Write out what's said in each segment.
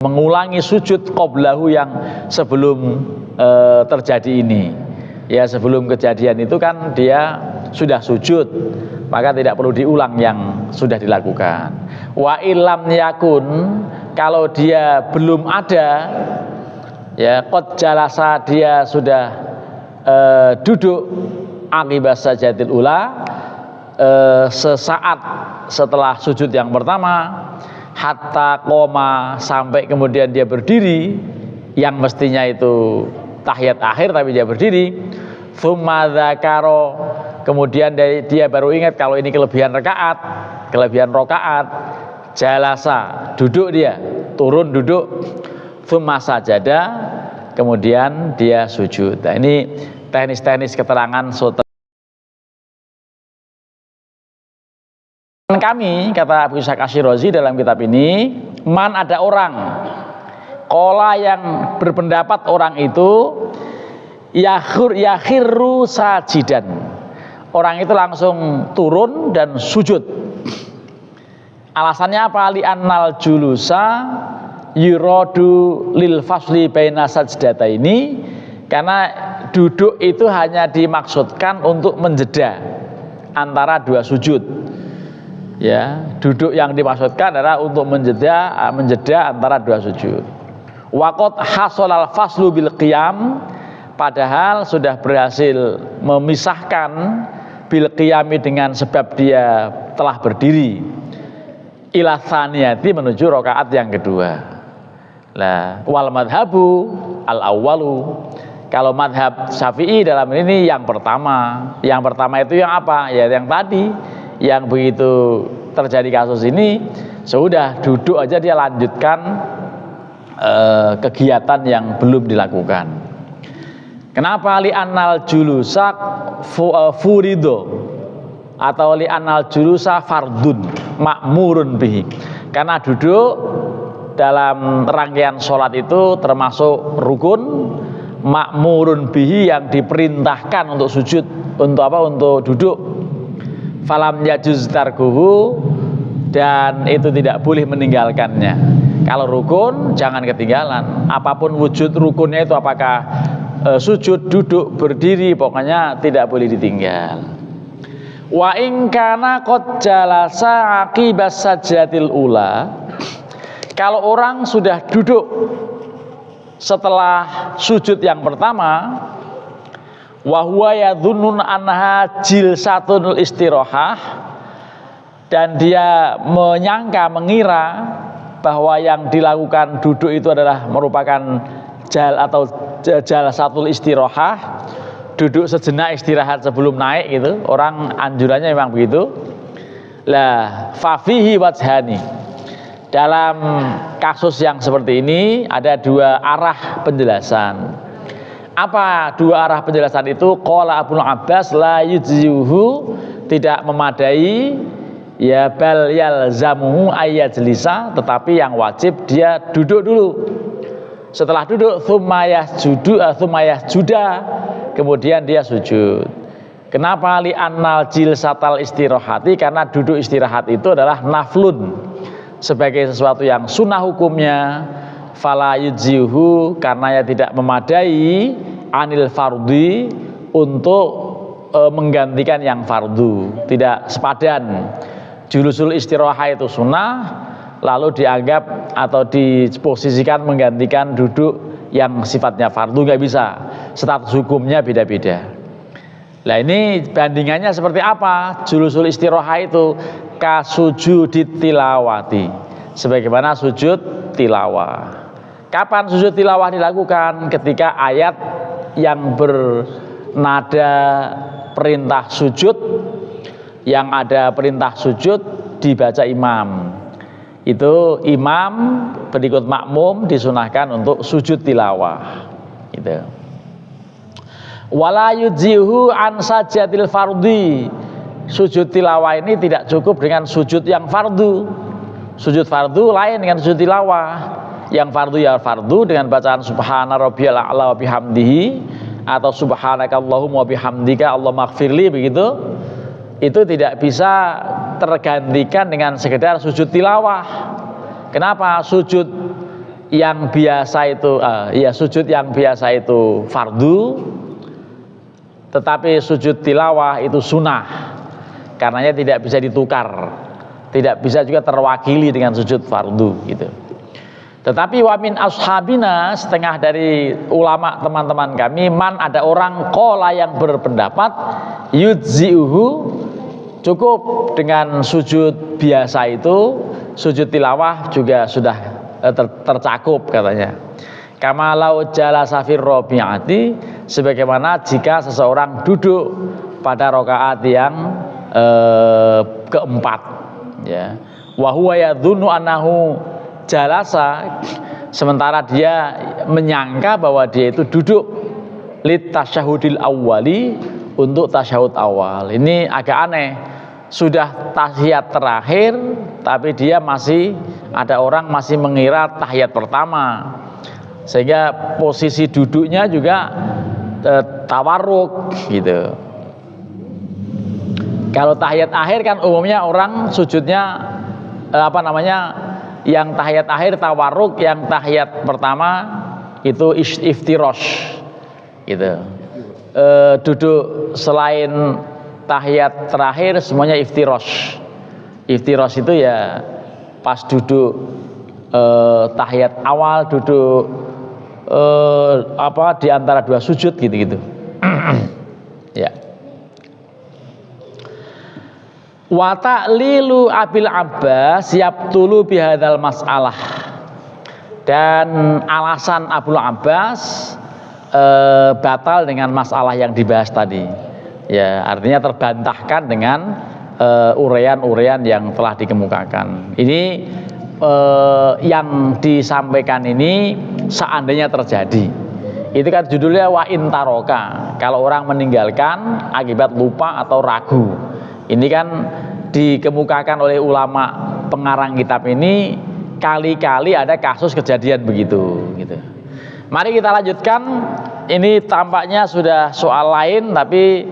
mengulangi sujud qablahu yang sebelum terjadi ini. Ya, sebelum kejadian itu kan dia sudah sujud, maka tidak perlu diulang yang sudah dilakukan. Wa illam yakun, kalau dia belum ada, ya qad jalasa, dia sudah duduk aqibas sajdatil ula, sesaat setelah sujud yang pertama, hatta qoma, sampai kemudian dia berdiri, yang mestinya itu tahiyat akhir tapi dia berdiri. Tsumma dzakara, kemudian dia baru ingat kalau ini kelebihan rakaat, jalasa, duduk dia, turun duduk, tsumma sajada, kemudian dia sujud. Nah, ini teknis-teknis keterangan sutra. Kami, kata Abu Ishaq Asy-Syirazi dalam kitab ini, man, ada orang qala yang berpendapat orang itu yakhiru sajidan, orang itu langsung turun dan sujud. Alasannya apa? Li annal julusa yuradu lil fasli baina sajdataini, karena duduk itu hanya dimaksudkan untuk menjeda antara dua sujud. Ya, duduk yang dimaksudkan adalah untuk menjeda antara dua sujud. Waqad hasolal faslu bil qiyam, padahal sudah berhasil memisahkan bil qiyami dengan sebab dia telah berdiri, ila tsaniyati, menuju rakaat yang kedua. Lah, wal madhabu al awwalu, kalau madhab Syafi'i dalam ini yang pertama. Yang pertama itu yang apa? Ya yang tadi, yang begitu terjadi kasus ini, sudah duduk aja dia lanjutkan kegiatan yang belum dilakukan. Kenapa? Li annal julusa furido, atau li annal julusa fardun ma'murun bihi, karena duduk dalam rangkaian sholat itu termasuk rukun, ma'murun bihi, yang diperintahkan untuk sujud, untuk apa? Untuk duduk. Falam yajuz tarkuhu, dan itu tidak boleh meninggalkannya. Kalau rukun jangan ketinggalan, apapun wujud rukunnya itu, apakah sujud, duduk, berdiri, pokoknya tidak boleh ditinggal. Wa in kana qad jalasa aqibas sajdatil ula, kalau orang sudah duduk setelah sujud yang pertama, wa huwa yadhunnun anha jilsatul istirahah, dan dia mengira bahwa yang dilakukan duduk itu adalah merupakan jalsatul istirahah, duduk sejenak istirahat sebelum naik gitu. Orang anjurannya memang begitu. Lah, fafihi wajhani, dalam kasus yang seperti ini ada dua arah penjelasan. Apa dua arah penjelasan itu? Qala Ibnu Abbas la yujzihu, tidak memadai, ya bal yalzamuhu ayyajlisa, tetapi yang wajib dia duduk dulu. Setelah duduk tsumma yasjuda, kemudian dia sujud. Kenapa? Li annal jilsatal istirahati, karena duduk istirahat itu adalah naflun, sebagai sesuatu yang sunnah hukumnya. Fala yujzihu, karena ya tidak memadai, anil fardhi, untuk menggantikan yang fardu, tidak sepadan. Julusul istirahah itu sunnah, lalu dianggap atau diposisikan menggantikan duduk yang sifatnya fardu, nggak bisa, status hukumnya beda-beda. Nah, ini bandingannya seperti apa? Julusul istirahah itu kasujudit tilawati, sebagaimana sujud tilawah. Kapan sujud tilawah dilakukan? Ketika ayat yang bernada perintah sujud, yang ada perintah sujud dibaca imam, itu imam berikut makmum disunahkan untuk sujud tilawah gitu. Wala yujihu an sajdatil fardhi, sujud tilawah ini tidak cukup dengan sujud yang fardu. Sujud fardu lain dengan sujud tilawah. Yang fardu ya fardu dengan bacaan subhana rabbiyal a'la wa bihamdihi, atau subhanakallahumma wa bihamdika Allahumma ighfirli, begitu. Itu tidak bisa tergantikan dengan sekedar sujud tilawah. Kenapa? Sujud yang biasa itu sujud yang biasa itu fardu, tetapi sujud tilawah itu sunnah. Karenanya tidak bisa ditukar, tidak bisa juga terwakili dengan sujud fardu gitu. Tetapi wamin ashabina, setengah dari ulama teman-teman kami, man ada orang qala yang berpendapat yujzi'uhu, cukup dengan sujud biasa itu, sujud tilawah juga sudah tercakup katanya. Kama lau jalasa fir rabi'ati, sebagaimana jika seseorang duduk pada rakaat yang keempat, ya. Wa huwa yadhunnu annahu jalasa, sementara dia menyangka bahwa dia itu duduk lit tasyahudil awwali, untuk tasyahud awal. Ini agak aneh. Sudah tahiyat terakhir tapi dia ada orang masih mengira tahiyat pertama, sehingga posisi duduknya juga tawarruk gitu. Kalau tahiyat akhir kan umumnya orang sujudnya yang tahiyat akhir tawarruk, yang tahiyat pertama itu iftirosh gitu. Duduk selain tahiyat terakhir semuanya iftirosh. Iftirosh itu ya pas duduk tahiyat awal, duduk di antara dua sujud gitu-gitu. Ya. Wa ta'lilu Abil Abbas yabtulu bihadzal mas'alah, dan alasan Abul Abbas batal dengan masalah yang dibahas tadi. Ya, artinya terbantahkan dengan uraian-uraian yang telah dikemukakan. Ini yang disampaikan ini seandainya terjadi. Itu kan judulnya wa intaroka, kalau orang meninggalkan akibat lupa atau ragu. Ini kan dikemukakan oleh ulama pengarang kitab ini, kali-kali ada kasus kejadian begitu gitu. Mari kita lanjutkan. Ini tampaknya sudah soal lain tapi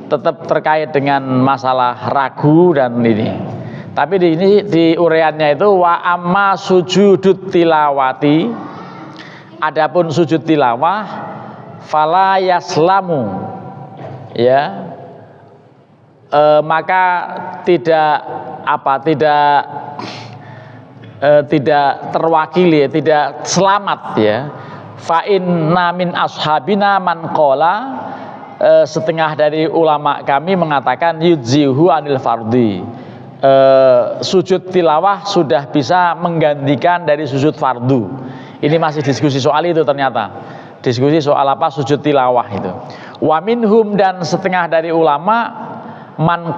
tetap terkait dengan masalah ragu dan ini. Tapi di uraiannya itu wa amma sujudut tilawati, adapun sujud tilawah fala yaslamu, ya, maka tidak terwakili, tidak selamat, ya. Fa inna min ashabina man qala, setengah dari ulama kami mengatakan yujzihu anil fardhi, sujud tilawah sudah bisa menggantikan dari sujud fardu. Ini masih diskusi soal itu, ternyata diskusi soal apa sujud tilawah itu. Wa minhum, dan setengah dari ulama man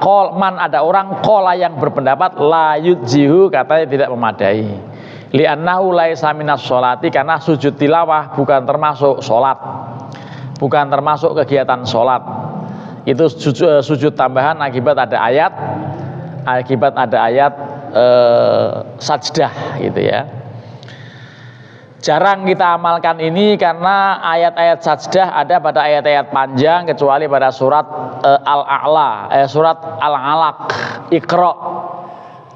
ada orang qala yang berpendapat la yujzihu, katanya tidak memadai. Li'annahu laisa minas sholati, karena sujud tilawah bukan termasuk sholat, bukan termasuk kegiatan sholat. Itu sujud tambahan akibat ada ayat sajdah gitu, ya. Jarang kita amalkan ini karena ayat-ayat sajdah ada pada ayat-ayat panjang, kecuali pada surat Al-A'la, surat Al-Alaq,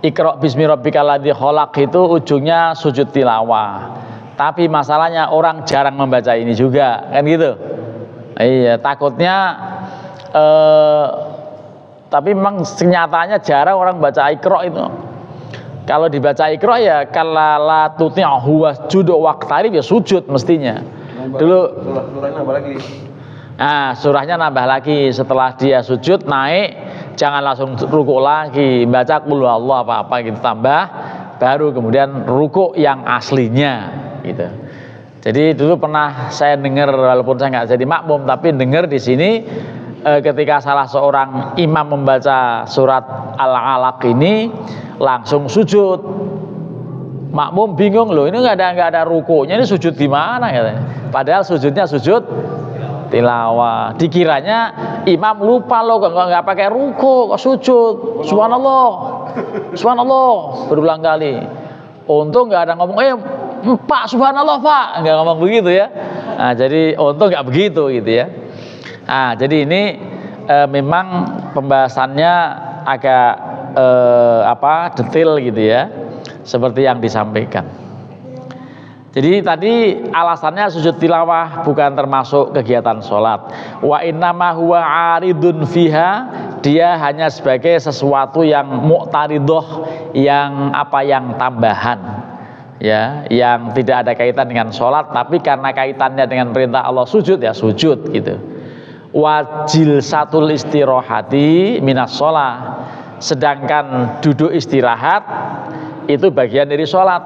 Iqra bismi rabbikal ladzi khalaq, itu ujungnya sujud tilawah. Tapi masalahnya orang jarang membaca ini juga, kan gitu. Iya, takutnya tapi memang kenyataannya jarang orang baca Iqra itu. Kalau dibaca Iqra ya kalala tuti'hu wasjudu waqtarib, ya sujud mestinya. Dulu surahnya nambah lagi. Nah, surahnya nambah lagi, setelah dia sujud naik, jangan langsung ruku lagi, baca qul huwallahu apa-apa gitu, tambah baru kemudian ruku yang aslinya gitu. Jadi dulu pernah saya dengar, walaupun saya nggak jadi makmum, tapi dengar di sini ketika salah seorang imam membaca surat Al-Alaq ini langsung sujud, makmum bingung, loh ini nggak ada rukunya, ini sujud di mana katanya. Padahal sujudnya sujud tilawah. Dikiranya imam lupa loh, nggak pakai ruku kok sujud. Subhanallah, subhanallah berulang kali. Untung nggak ada ngomong Pak subhanallah Pak, nggak ngomong begitu, ya. Nah, jadi untung nggak begitu gitu, ya. Nah, jadi ini memang pembahasannya agak detail gitu, ya, seperti yang disampaikan. Jadi tadi alasannya sujud tilawah bukan termasuk kegiatan sholat. Wa innama huwa aridun fiha, dia hanya sebagai sesuatu yang mu'taridoh, yang tambahan, ya, yang tidak ada kaitan dengan sholat, tapi karena kaitannya dengan perintah Allah sujud, ya sujud gitu. Wajil satul istirohati minas sholat, sedangkan duduk istirahat itu bagian dari sholat.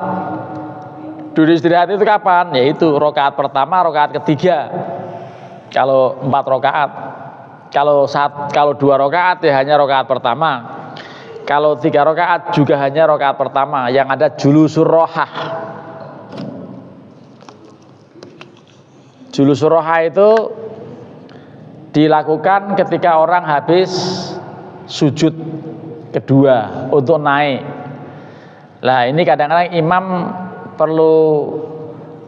Duduk istirahat itu kapan? Yaitu rokaat pertama, rokaat ketiga. Kalau 4 rokaat, kalau 2 rokaat ya hanya rokaat pertama. Kalau 3 rokaat juga hanya rokaat pertama. Yang ada julusur rohah. Julusur rohah itu dilakukan ketika orang habis sujud kedua untuk naik. Nah ini kadang-kadang imam perlu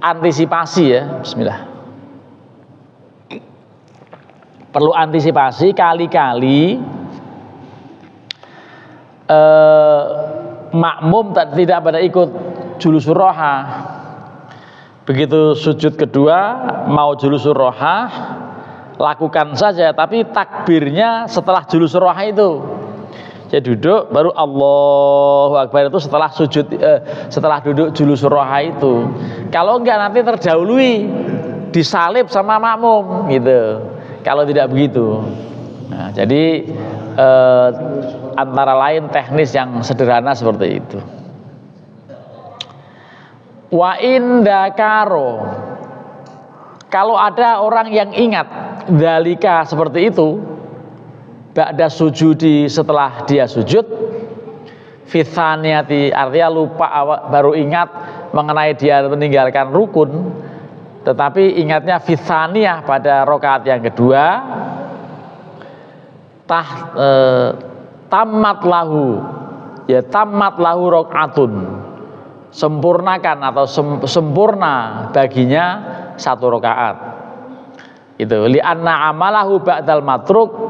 antisipasi, ya. Bismillah. Perlu antisipasi, kali-kali makmum tidak pada ikut julusur roha. Begitu sujud kedua mau julusur roha, lakukan saja, tapi takbirnya setelah julusur roha itu. Saya duduk baru Allahu Akbar itu setelah sujud, setelah duduk julusur roha itu. Kalau enggak nanti terdahului, disalib sama makmum gitu. Kalau tidak begitu, nah, jadi antara lain teknis yang sederhana seperti itu. Wa indakaro, kalau ada orang yang ingat dzalika seperti itu, ba'da sujudi, setelah dia sujud, fitsaniyati, artinya lupa baru ingat mengenai dia meninggalkan rukun, tetapi ingatnya fitsaniyah pada rokaat yang kedua, tamat lahu, ya tamat lahu rokaatun, sempurnakan atau sempurna baginya 1 rokaat. Itu li'anna amalahu ba'dal matruk,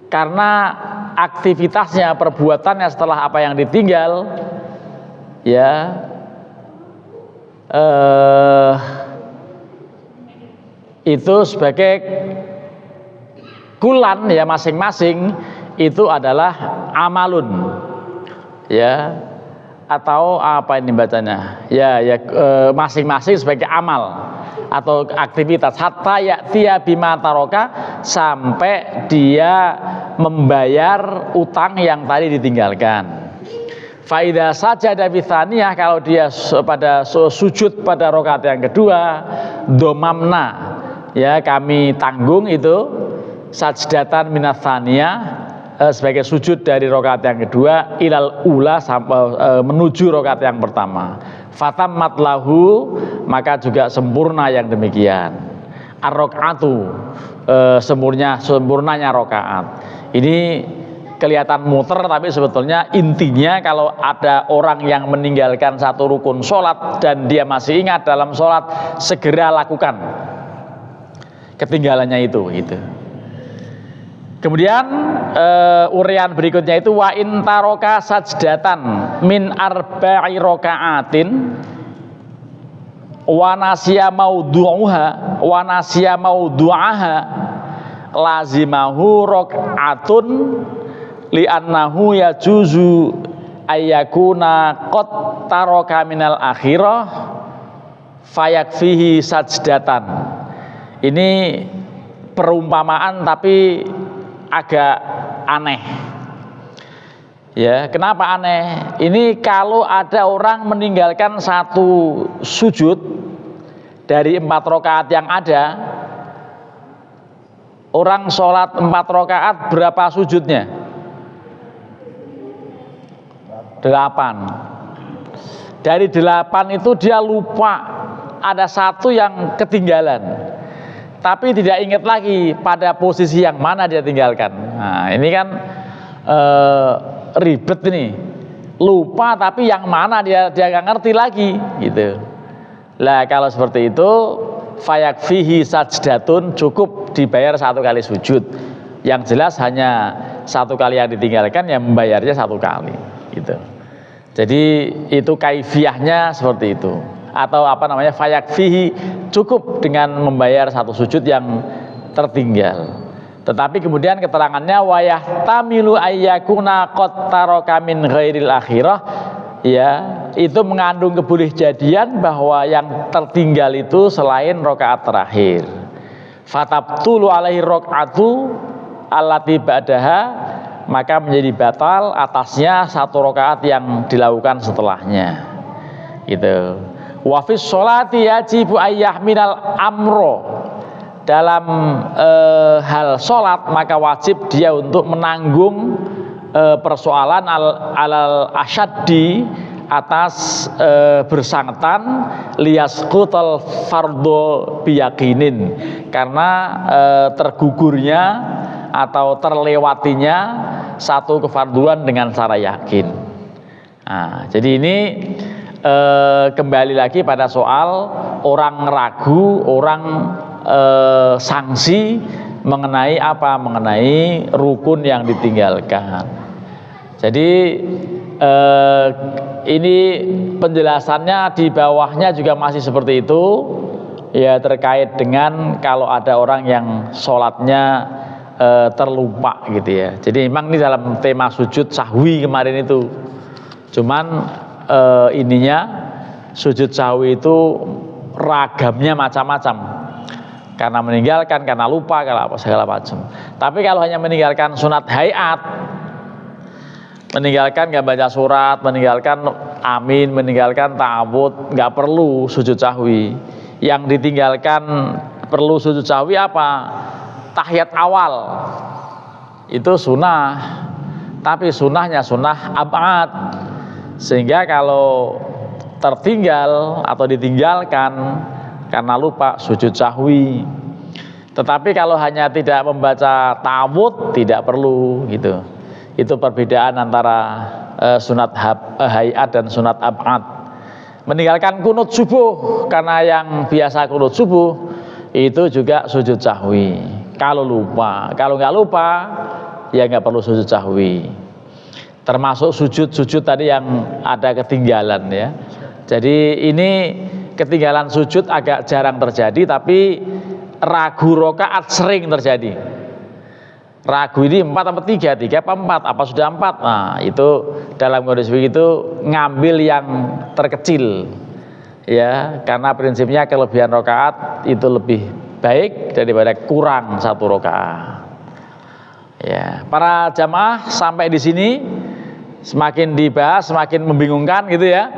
karena aktivitasnya, perbuatannya setelah apa yang ditinggal, ya itu sebagai kulan, ya masing-masing itu adalah amalun, ya, atau apa ini bacanya, ya masing-masing sebagai amal atau aktivitas, hatta ya'tiya bima taroka, sampai dia membayar utang yang tadi ditinggalkan. Faida sajada bitsaniyah, kalau dia pada sujud pada rakaat yang kedua, domamna, ya kami tanggung itu sajdatan minats tsaniyah, sebagai sujud dari rakaat yang kedua ilal ula, sampai menuju rakaat yang pertama. Fatammat lahu, maka juga sempurna yang demikian. Ar-rakaatu, sempurnanya rakaat. Ini kelihatan muter, tapi sebetulnya intinya kalau ada orang yang meninggalkan 1 rukun sholat dan dia masih ingat dalam sholat, segera lakukan ketinggalannya itu gitu. Kemudian urian berikutnya itu wa intaroka sajdatan min arba'i raka'atin wa nasiya maudu'aha lazimahu raka'atun li'annahu yajuzu ayyakuna qad taraka minal akhirah fayakfihi sajdatan. Ini perumpamaan tapi agak aneh, ya. Kenapa aneh? Ini kalau ada orang meninggalkan 1 sujud dari 4 rakaat yang ada, orang sholat 4 rakaat berapa sujudnya? 8. Dari 8 itu dia lupa ada 1 yang ketinggalan, tapi tidak ingat lagi pada posisi yang mana dia tinggalkan. Nah ini kan ribet ini, lupa tapi yang mana dia nggak ngerti lagi gitu. Lah kalau seperti itu fayakfihi sajdatun, cukup dibayar 1 kali sujud. Yang jelas hanya 1 kali yang ditinggalkan, yang membayarnya 1 kali gitu. Jadi itu kaifiyahnya seperti itu. Atau apa namanya, fayakfihi, cukup dengan membayar satu sujud yang tertinggal. Tetapi kemudian keterangannya wayah tamilu ayyakuna qad taraka min ghairil akhirah, ya, itu mengandung kebolehjadian bahwa yang tertinggal itu selain rakaat terakhir. Fatabtulu alaihi rakaatu allati ba'daha, maka menjadi batal atasnya satu rakaat yang dilakukan setelahnya. Gitu. Wa fis sholati yajibu ayyahminal amro, dalam hal sholat maka wajib dia untuk menanggung persoalan alal asyaddi, atas bersangkutan liyasqutal fardhu biyaqinin, karena tergugurnya atau terlewatinya satu kefarduan dengan cara yakin. Nah, jadi ini kembali lagi pada soal orang ragu, orang sanksi mengenai apa? Mengenai rukun yang ditinggalkan. Jadi ini penjelasannya di bawahnya juga masih seperti itu, ya, terkait dengan kalau ada orang yang sholatnya terlupa gitu ya. Jadi memang ini dalam tema sujud sahwi kemarin itu, cuman ininya sujud sahwi itu ragamnya macam-macam, karena meninggalkan, karena lupa, karena apa segala macam. Tapi kalau hanya meninggalkan sunat hayat, meninggalkan nggak baca surat, meninggalkan amin, meninggalkan ta'awud, nggak perlu sujud sahwi. Yang ditinggalkan perlu sujud sahwi apa? Tahiyat awal itu sunnah, tapi sunnahnya sunnah ab'ad, sehingga kalau tertinggal atau ditinggalkan karena lupa sujud sahwi. Tetapi kalau hanya tidak membaca ta'awud tidak perlu gitu. Itu perbedaan antara sunat hayat dan sunat ab'ad. Meninggalkan kunut subuh, karena yang biasa kunut subuh itu juga sujud sahwi kalau lupa. Kalau nggak lupa ya nggak perlu sujud sahwi. Termasuk sujud tadi yang ada ketinggalan ya. Jadi ini ketinggalan sujud agak jarang terjadi, tapi ragu rakaat sering terjadi. Ragu ini 4 apa 3 apa 4, apa sudah 4. Nah itu dalam kondisi begitu ngambil yang terkecil, ya, karena prinsipnya kelebihan rakaat itu lebih baik daripada kurang satu rakaat. Ya, para jamaah sampai di sini semakin dibahas semakin membingungkan gitu ya.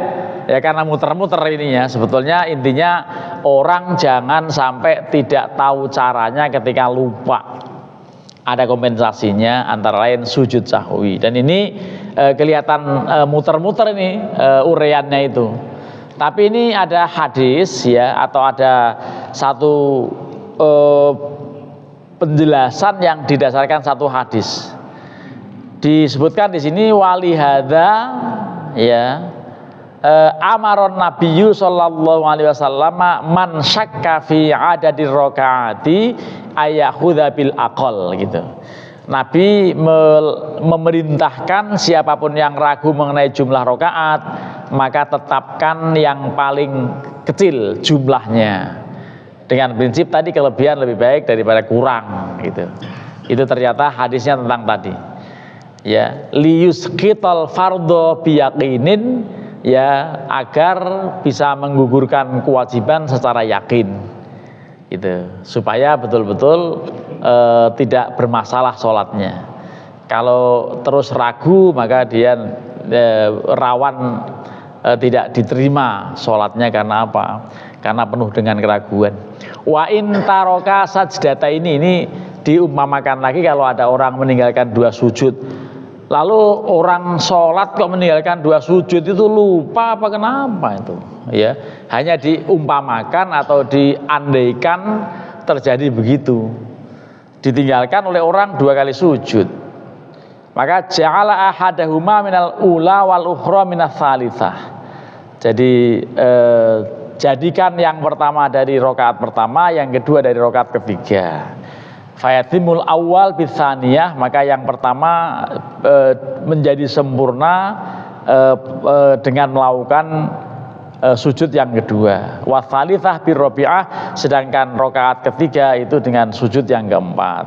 Ya karena muter-muter ininya. Sebetulnya intinya orang jangan sampai tidak tahu caranya ketika lupa. Ada kompensasinya, antara lain sujud sahwi. Dan ini kelihatan muter-muter ini uraiannya itu. Tapi ini ada hadis ya, atau ada satu penjelasan yang didasarkan satu hadis. Disebutkan di sini walihada ya, amaron nabiyyu sallallahu alaihi wasallam man syakka fi adadir rakaati ayakhudha bil aqal gitu. Nabi memerintahkan siapapun yang ragu mengenai jumlah rakaat, maka tetapkan yang paling kecil jumlahnya. Dengan prinsip tadi kelebihan lebih baik daripada kurang gitu. Itu ternyata hadisnya tentang tadi. Ya, liyusqital fardhu biyaqinin, ya, agar bisa menggugurkan kewajiban secara yakin. Gitu. Supaya betul-betul tidak bermasalah sholatnya. Kalau terus ragu maka dia rawan tidak diterima sholatnya. Karena apa? Karena penuh dengan keraguan. Wa in taroka sajdata ini diumpamakan lagi kalau ada orang meninggalkan 2 sujud. Lalu orang sholat kok meninggalkan 2 sujud itu lupa apa kenapa itu? Ya, hanya diumpamakan atau diandaikan terjadi begitu. Ditinggalkan oleh orang 2 kali sujud. Maka ja'ala ahadahuma minal ula wal ukhra minas tsalitsah. Jadi jadikan yang pertama dari rakaat pertama, yang kedua dari rakaat ketiga. Fayatimul awal bitsaniyah, maka yang pertama menjadi sempurna dengan melakukan sujud yang kedua. Wa tsalitsah birrabi'ah, sedangkan rakaat ketiga itu dengan sujud yang keempat.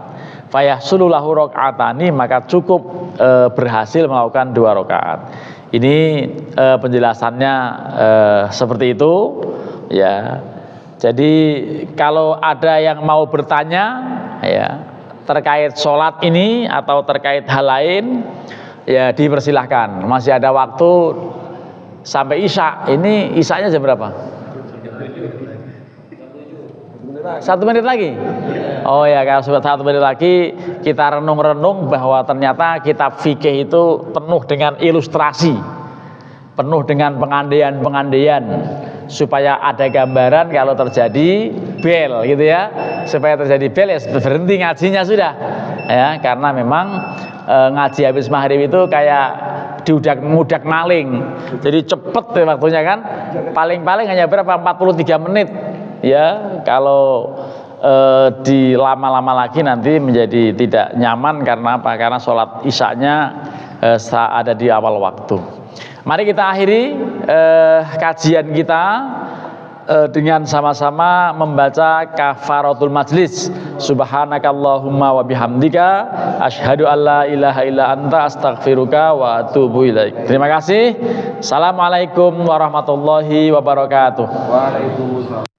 Fayahsulu lahu rakaatani, maka cukup berhasil melakukan 2 rakaat. Ini penjelasannya seperti itu ya. Jadi kalau ada yang mau bertanya ya terkait sholat ini atau terkait hal lain ya dipersilahkan. Masih ada waktu sampai isya. Ini isyanya jam berapa? 1 menit lagi. Oh ya, kalau 1 menit lagi kita renung-renung bahwa ternyata kitab fikih itu penuh dengan ilustrasi, penuh dengan pengandaian-pengandaian, supaya ada gambaran kalau terjadi bel gitu ya. Supaya terjadi bel ya berhenti ngajinya sudah ya, karena memang ngaji habis maghrib itu kayak diudak-ngudak maling, jadi cepet ya waktunya kan, paling-paling hanya berapa 43 menit ya. Kalau dilama-lama lagi nanti menjadi tidak nyaman. Karena apa? Karena sholat isyanya ada di awal waktu. Mari kita akhiri kajian kita dengan sama-sama membaca kafaratul majlis. Subhanakallahumma wa bihamdika asyhadu an la ilaha illa anta astaghfiruka wa atubu ilaik. Terima kasih. Assalamualaikum warahmatullahi wabarakatuh. Waalaikumsalam.